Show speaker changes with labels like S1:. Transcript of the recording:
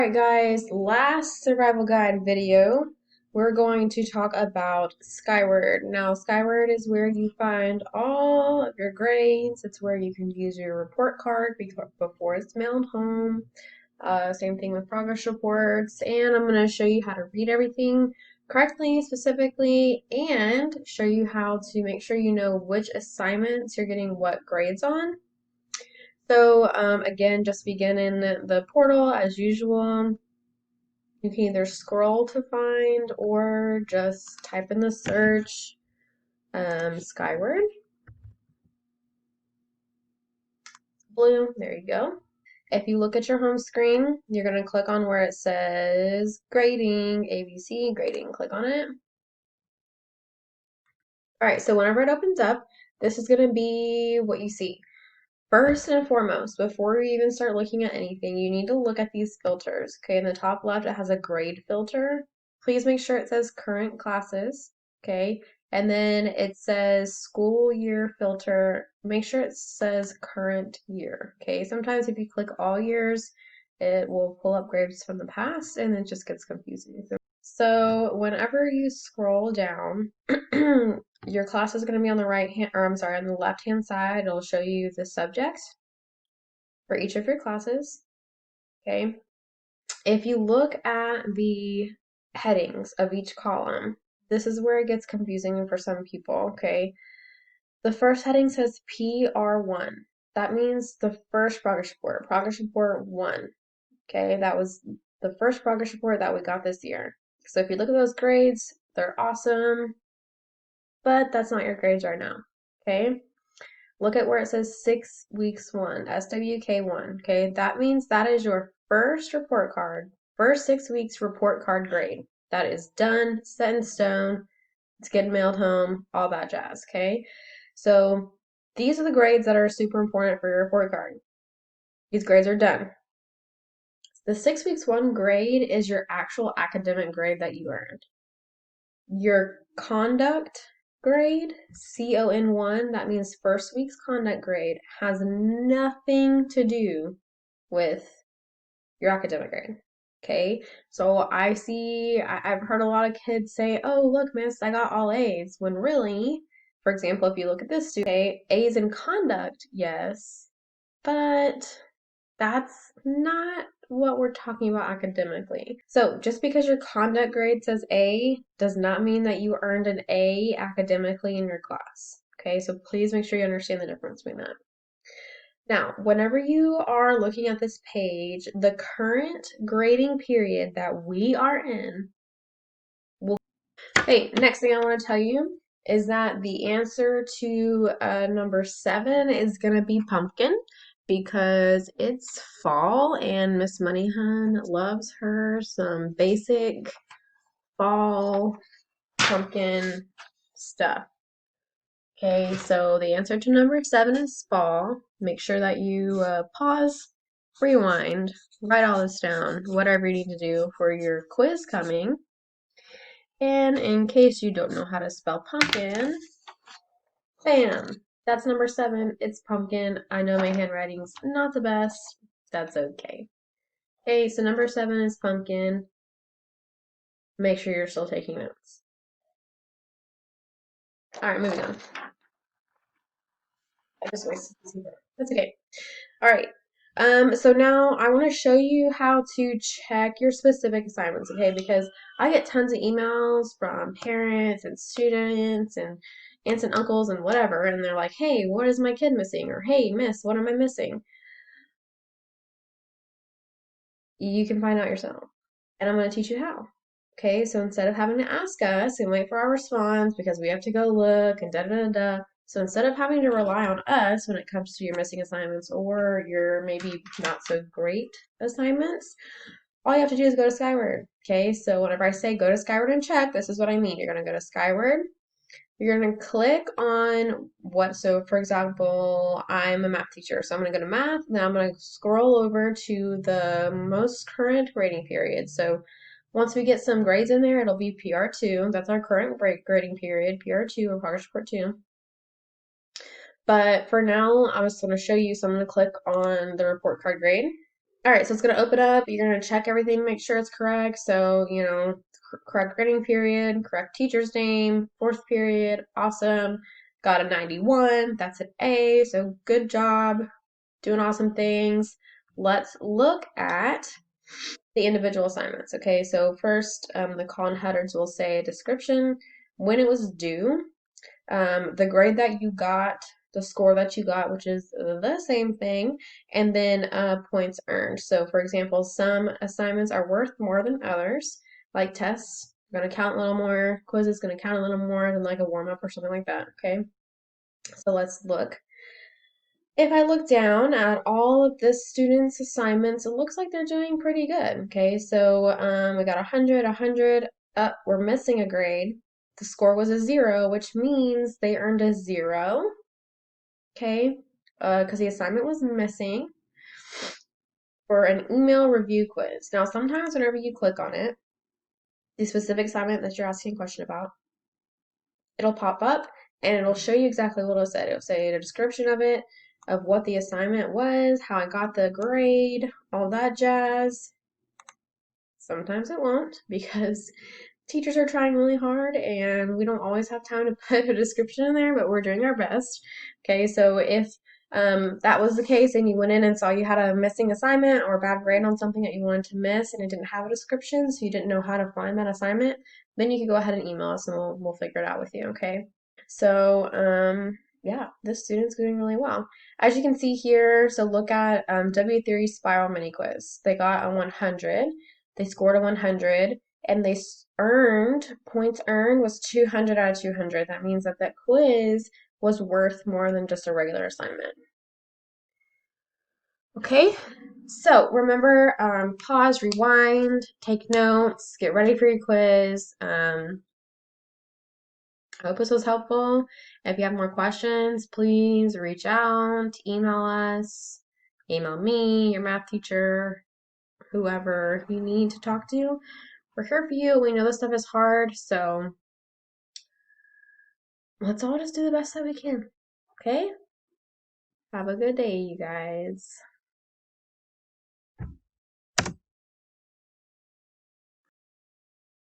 S1: Alright guys, last survival guide video, we're going to talk about Skyward. Now Skyward is where you find all of your grades. It's where you can use your report card before it's mailed home. Same thing with progress reports, and I'm going to show you how to read everything correctly, specifically, and show you how to make sure you know which assignments you're getting what grades on. So again, just begin in the portal as usual. You can either scroll to find or just type in the search Skyward. Blue, there you go. If you look at your home screen, you're going to click on where it says grading, ABC, grading. Click on it. Alright, so whenever it opens up, this is going to be what you see. First and foremost, before you even start looking at anything, you need to look at these filters. Okay, in the top left, it has a grade filter. Please make sure it says current classes. Okay, and then it says school year filter. Make sure it says current year. Okay, sometimes if you click all years, it will pull up grades from the past and it just gets confusing. So whenever you scroll down, your class is going to be on the right hand, or I'm sorry, on the left hand side. It'll show you the subject for each of your classes. Okay. If you look at the headings of each column, this is where it gets confusing for some people. Okay. The first heading says PR1. That means the first progress report 1. Okay. That was the first progress report that we got this year. So if you look at those grades, they're awesome, but that's not your grades right now. Okay. Look at where it says 6 weeks 1, SWK1. Okay, that means that is your first report card, first 6 weeks report card grade. That is done, set in stone, it's getting mailed home, all that jazz. Okay, so these are the grades that are super important for your report card. These grades are done. The 6 weeks 1 grade is your actual academic grade that you earned. Your conduct grade, CON1, that means first week's conduct grade, has nothing to do with your academic grade. Okay, so I've heard a lot of kids say, oh, look, miss, I got all A's, when really, for example, if you look at this student, A's in conduct, yes, but that's not what we're talking about academically. So just because your conduct grade says A does not mean that you earned an A academically in your class. Okay, so please make sure you understand the difference between that. Now, whenever you are looking at this page, the current grading period that we are in will. Hey, next thing I want to tell you is that the answer to number 7 is going to be pumpkin, because it's fall and Miss Moneyhun loves her some basic fall pumpkin stuff. Okay, so the answer to number 7 is fall. Make sure that you pause, rewind, write all this down, whatever you need to do for your quiz coming. And in case you don't know how to spell pumpkin, bam! That's number 7. It's pumpkin. I know my handwriting's not the best. That's okay. Okay, so number 7 is pumpkin. Make sure you're still taking notes. Alright, moving on. I just wasted this paper. That's okay. Alright. So now I want to show you how to check your specific assignments, okay? Because I get tons of emails from parents and students and aunts and uncles and whatever, and they're like, hey, what is my kid missing? Or hey, miss, what am I missing? You can find out yourself. And I'm going to teach you how. Okay, so instead of having to ask us and wait for our response because we have to go look and da da da da, so instead of having to rely on us when it comes to your missing assignments or your maybe not so great assignments, all you have to do is go to Skyward. Okay, so whenever I say go to Skyward and check, this is what I mean. You're going to go to Skyward. You're going to click on what, so for example, I'm a math teacher, so I'm going to go to math, then I'm going to scroll over to the most current grading period. So once we get some grades in there, it'll be PR2. That's our current grading period, PR2 or progress report 2. But for now, I was going to show you, so I'm going to click on the report card grade. All right, so it's going to open up. You're going to check everything, make sure it's correct. So, correct grading period, correct teacher's name, fourth period, awesome. Got a 91, that's an A, so good job, doing awesome things. Let's look at the individual assignments. Okay, so first, the column headers will say description, when it was due, the grade that you got, the score that you got, which is the same thing, and then points earned. So, for example, some assignments are worth more than others, like tests, going to count a little more, quiz is going to count a little more than like a warm up or something like that. Okay, so let's look. If I look down at all of this student's assignments, it looks like they're doing pretty good. Okay, so we got 100, 100. We're missing a grade. The score was a 0, which means they earned a 0. Okay, because the assignment was missing for an email review quiz. Now, sometimes whenever you click on it, the specific assignment that you're asking a question about, it'll pop up and it'll show you exactly what it'll say. It'll say a description of it, of what the assignment was, how I got the grade, all that jazz. Sometimes it won't because teachers are trying really hard and we don't always have time to put a description in there, but we're doing our best. Okay, so if that was the case and you went in and saw you had a missing assignment or a bad grade on something that you wanted to miss and it didn't have a description, so you didn't know how to find that assignment, then you can go ahead and email us and we'll figure it out with you, okay? So, yeah, this student's doing really well. As you can see here, so look at W3 spiral mini quiz. They got a 100. They scored a 100 and they earned, points earned was 200 out of 200. That means that that quiz was worth more than just a regular assignment. Okay, so remember, pause, rewind, take notes, get ready for your quiz. I hope this was helpful. If you have more questions, please reach out, email us, email me, your math teacher, whoever you need to talk to. We're here for you. We know this stuff is hard, so let's all just do the best that we can. Okay? Have a good day, you guys.